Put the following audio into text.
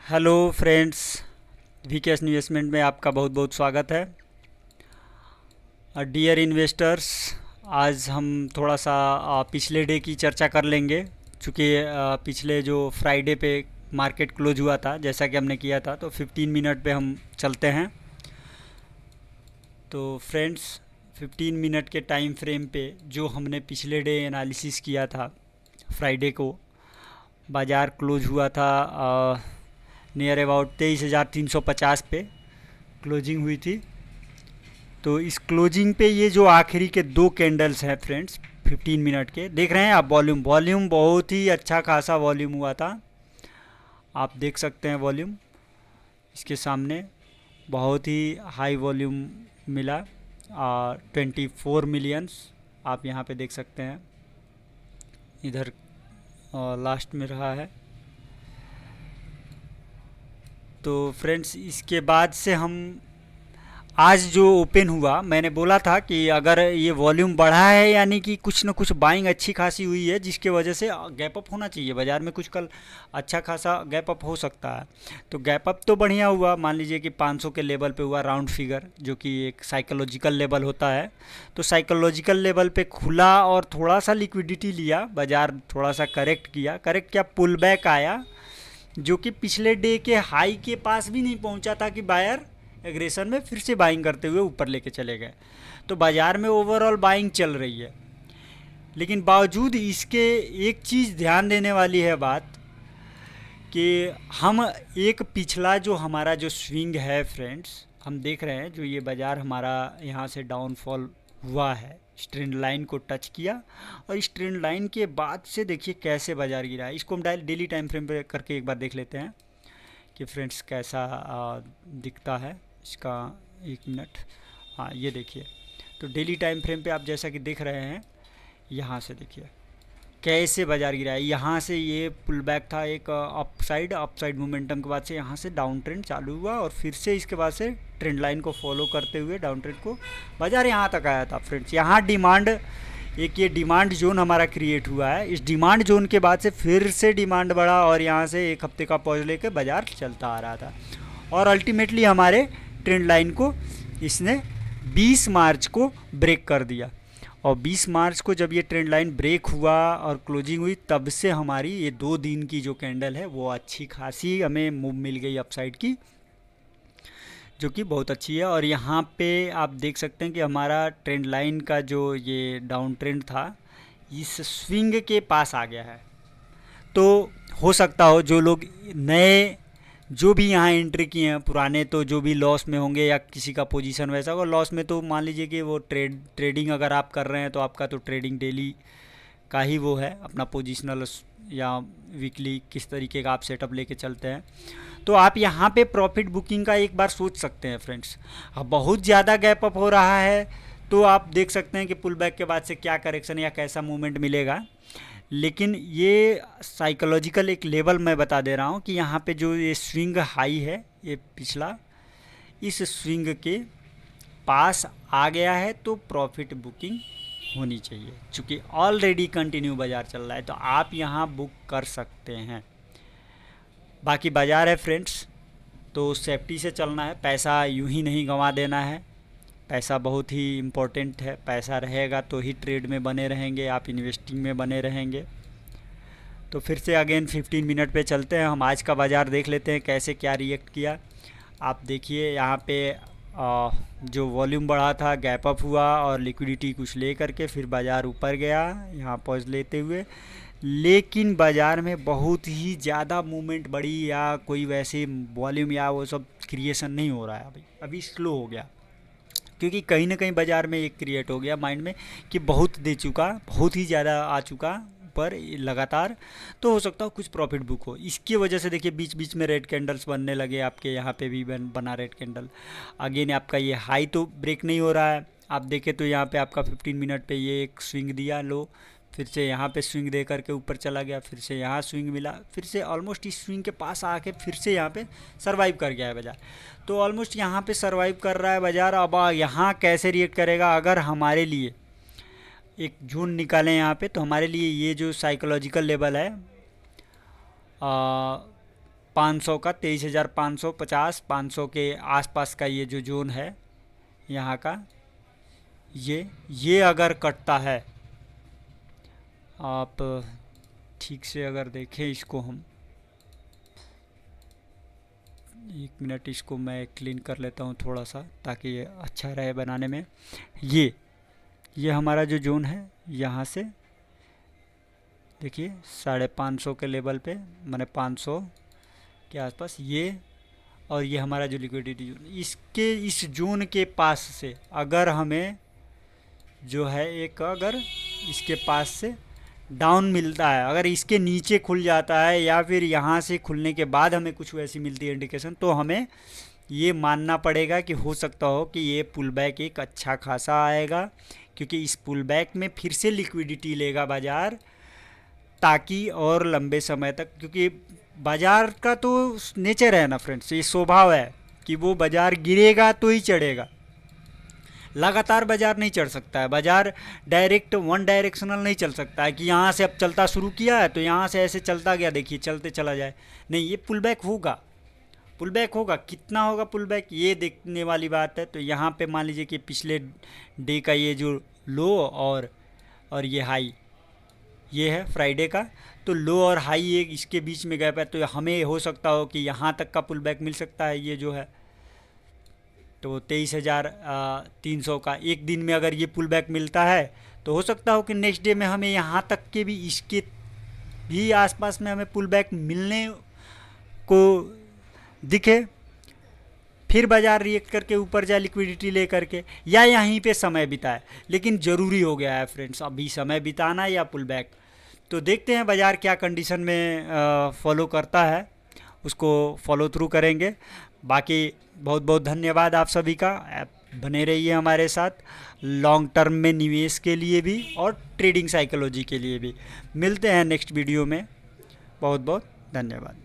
Hello friends, VKS investment में आपका बहुत बहुत स्वागत है। डियर इन्वेस्टर्स, आज हम थोड़ा सा पिछले डे की चर्चा कर लेंगे। चूँकि पिछले जो फ्राइडे पे मार्केट क्लोज हुआ था, जैसा कि हमने किया था, तो 15 मिनट पे हम चलते हैं। तो फ्रेंड्स, 15 मिनट के टाइम फ्रेम पे जो हमने पिछले डे एनालिसिस किया था, फ्राइडे को बाज़ार क्लोज हुआ था नियर अबाउट 23,350 पे क्लोजिंग हुई थी। तो इस क्लोजिंग पे ये जो आखिरी के दो कैंडल्स हैं फ्रेंड्स, 15 मिनट के, देख रहे हैं आप, वॉल्यूम बहुत ही अच्छा खासा वॉल्यूम हुआ था। आप देख सकते हैं वॉल्यूम इसके सामने बहुत ही हाई वॉल्यूम मिला, 24 मिलियंस आप यहाँ पे देख सकते हैं। इधर लास्ट में रहा है। तो फ्रेंड्स, इसके बाद से हम आज जो ओपन हुआ, मैंने बोला था कि अगर ये वॉल्यूम बढ़ा है यानी कि कुछ ना कुछ बाइंग अच्छी खासी हुई है, जिसके वजह से गैप अप होना चाहिए बाज़ार में। कुछ कल अच्छा खासा गैप अप हो सकता है। तो गैप अप तो बढ़िया हुआ, मान लीजिए कि 500 के लेवल पे हुआ, राउंड फिगर, जो कि एक साइकोलॉजिकल लेवल होता है। तो साइकोलॉजिकल लेवल पे खुला और थोड़ा सा लिक्विडिटी लिया बाज़ार, थोड़ा सा करेक्ट किया। करेक्ट क्या, पुल बैक आया, जो कि पिछले डे के हाई के पास भी नहीं पहुंचा था कि बायर एग्रेशन में फिर से बाइंग करते हुए ऊपर लेके चले गए। तो बाज़ार में ओवरऑल बाइंग चल रही है। लेकिन बावजूद इसके एक चीज़ ध्यान देने वाली है बात, कि हम एक पिछला जो हमारा जो स्विंग है फ्रेंड्स, हम देख रहे हैं जो ये बाज़ार हमारा यहाँ से डाउनफॉल हुआ है, इस ट्रेंड लाइन को टच किया, और इस ट्रेंड लाइन के बाद से देखिए कैसे बाज़ार गिरा है। इसको हम डेली टाइम फ्रेम पे करके एक बार देख लेते हैं कि फ्रेंड्स कैसा दिखता है इसका। एक मिनट, हाँ ये देखिए। तो डेली टाइम फ्रेम पे आप जैसा कि देख रहे हैं, यहाँ से देखिए कैसे बाज़ार गिरा है। यहाँ से ये पुल बैक था, एक अपसाइड मोमेंटम के बाद से यहाँ से डाउन ट्रेंड चालू हुआ, और फिर से इसके बाद से ट्रेंड लाइन को फॉलो करते हुए डाउन ट्रेंड को बाज़ार यहाँ तक आया था फ्रेंड्स। यहाँ डिमांड, एक ये डिमांड जोन हमारा क्रिएट हुआ है। इस डिमांड जोन के बाद से फिर से डिमांड बढ़ा, और यहाँ से एक हफ्ते का पॉज लेके बाज़ार चलता आ रहा था, और अल्टीमेटली हमारे ट्रेंड लाइन को इसने 20 मार्च को ब्रेक कर दिया। और 20 मार्च को जब ये ट्रेंड लाइन ब्रेक हुआ और क्लोजिंग हुई, तब से हमारी ये 2 दिन की जो कैंडल है वो अच्छी खासी हमें मूव मिल गई अपसाइड की, जो कि बहुत अच्छी है। और यहाँ पे आप देख सकते हैं कि हमारा ट्रेंड लाइन का जो ये डाउन ट्रेंड था, इस स्विंग के पास आ गया है। तो हो सकता हो जो लोग नए, जो भी यहाँ एंट्री किए हैं, पुराने तो जो भी लॉस में होंगे, या किसी का पोजीशन वैसा होगा लॉस में, तो मान लीजिए कि वो ट्रेडिंग अगर आप कर रहे हैं तो आपका तो ट्रेडिंग डेली का ही वो है, अपना पोजिशनल या वीकली किस तरीके का आप सेटअप लेके चलते हैं। तो आप यहाँ पे प्रॉफिट बुकिंग का एक बार सोच सकते हैं फ्रेंड्स। अब बहुत ज़्यादा गैप अप हो रहा है, तो आप देख सकते हैं कि पुल बैक के बाद से क्या करेक्शन या कैसा मूवमेंट मिलेगा। लेकिन ये साइकोलॉजिकल एक लेवल मैं बता दे रहा हूँ कि यहाँ पे जो ये स्विंग हाई है, ये पिछला, इस स्विंग के पास आ गया है, तो प्रॉफिट बुकिंग होनी चाहिए। चूँकि ऑलरेडी कंटिन्यू बाज़ार चल रहा है, तो आप यहाँ बुक कर सकते हैं। बाकी बाज़ार है फ्रेंड्स, तो सेफ्टी से चलना है, पैसा यूं ही नहीं गंवा देना है। पैसा बहुत ही इम्पोर्टेंट है, पैसा रहेगा तो ही ट्रेड में बने रहेंगे, आप इन्वेस्टिंग में बने रहेंगे। तो फिर से अगेन 15 मिनट पे चलते हैं, हम आज का बाज़ार देख लेते हैं कैसे क्या रिएक्ट किया। आप देखिए यहाँ पे जो वॉल्यूम बढ़ा था, गैप अप हुआ, और लिक्विडिटी कुछ ले करके फिर बाज़ार ऊपर गया यहाँ पॉज लेते हुए। लेकिन बाज़ार में बहुत ही ज़्यादा मूवमेंट बढ़ी या कोई वैसे वॉल्यूम या वो सब क्रिएशन नहीं हो रहा है अभी स्लो हो गया, क्योंकि कहीं ना कहीं बाज़ार में एक क्रिएट हो गया माइंड में कि बहुत दे चुका, बहुत ही ज़्यादा आ चुका पर लगातार, तो हो सकता है कुछ प्रॉफिट बुक हो। इसकी वजह से देखिए बीच बीच में रेड कैंडल्स बनने लगे, आपके यहाँ पे भी बना रेड कैंडल। अगेन आपका ये हाई तो ब्रेक नहीं हो रहा है। आप देखें तो यहाँ पे आपका 15 मिनट पे ये एक स्विंग दिया लो, फिर से यहाँ पे स्विंग दे करके ऊपर चला गया, फिर से यहाँ स्विंग मिला, फिर से ऑलमोस्ट इस स्विंग के पास आके फिर से यहाँ पे सरवाइव कर गया है बाज़ार। तो ऑलमोस्ट यहाँ पे सरवाइव कर रहा है बाज़ार। अब यहाँ कैसे रिएक्ट करेगा, अगर हमारे लिए एक जोन निकालें यहाँ पे, तो हमारे लिए ये जो साइकोलॉजिकल लेवल है 500 का 23,550 500 के आसपास का ये जो जोन है यहाँ का, ये अगर कटता है, आप ठीक से अगर देखें इसको, हम 1 मिनट इसको मैं क्लीन कर लेता हूँ थोड़ा सा ताकि ये अच्छा रहे बनाने में। ये हमारा जो जोन है यहाँ से देखिए 550 के लेवल पे, माने 500 के आसपास ये, और ये हमारा जो लिक्विडिटी जोन, इसके इस जोन के पास से अगर हमें जो है एक, अगर इसके पास से डाउन मिलता है, अगर इसके नीचे खुल जाता है या फिर यहाँ से खुलने के बाद हमें कुछ वैसी मिलती है इंडिकेशन, तो हमें ये मानना पड़ेगा कि हो सकता हो कि ये पुल बैक एक अच्छा खासा आएगा, क्योंकि इस पुल बैक में फिर से लिक्विडिटी लेगा बाज़ार, ताकि और लंबे समय तक, क्योंकि बाज़ार का तो नेचर है ना फ्रेंड्स, ये स्वभाव है कि वो बाज़ार गिरेगा तो ही चढ़ेगा, लगातार बाज़ार नहीं चढ़ सकता है। बाज़ार डायरेक्ट वन डायरेक्शनल नहीं चल सकता है कि यहाँ से अब चलता शुरू किया है तो यहाँ से ऐसे चलता गया, देखिए चलते चला जाए, नहीं, ये पुल बैक होगा, पुल बैक होगा। कितना होगा पुल बैक, ये देखने वाली बात है। तो यहाँ पे मान लीजिए कि पिछले डे का ये जो लो और ये हाई, ये है फ्राइडे का, तो लो और हाई एक इसके बीच में गैप है, तो हमें हो सकता हो कि यहाँ तक का पुल बैक मिल सकता है। ये जो है तो 23,300 का एक दिन में अगर ये पुल बैक मिलता है तो हो सकता हो कि नेक्स्ट डे में हमें यहाँ तक के भी, इसके भी आसपास में हमें पुल बैक मिलने को दिखे, फिर बाज़ार रिएक्ट करके ऊपर जाए लिक्विडिटी ले करके, या यहीं पे समय बिताए। लेकिन ज़रूरी हो गया है फ्रेंड्स अभी समय बिताना या पुल बैक। तो देखते हैं बाज़ार क्या कंडीशन में फॉलो करता है, उसको फॉलो थ्रू करेंगे। बाकी बहुत बहुत धन्यवाद आप सभी का, आप बने रहिए हमारे साथ लॉन्ग टर्म में निवेश के लिए भी और ट्रेडिंग साइकोलॉजी के लिए भी। मिलते हैं नेक्स्ट वीडियो में, बहुत बहुत धन्यवाद।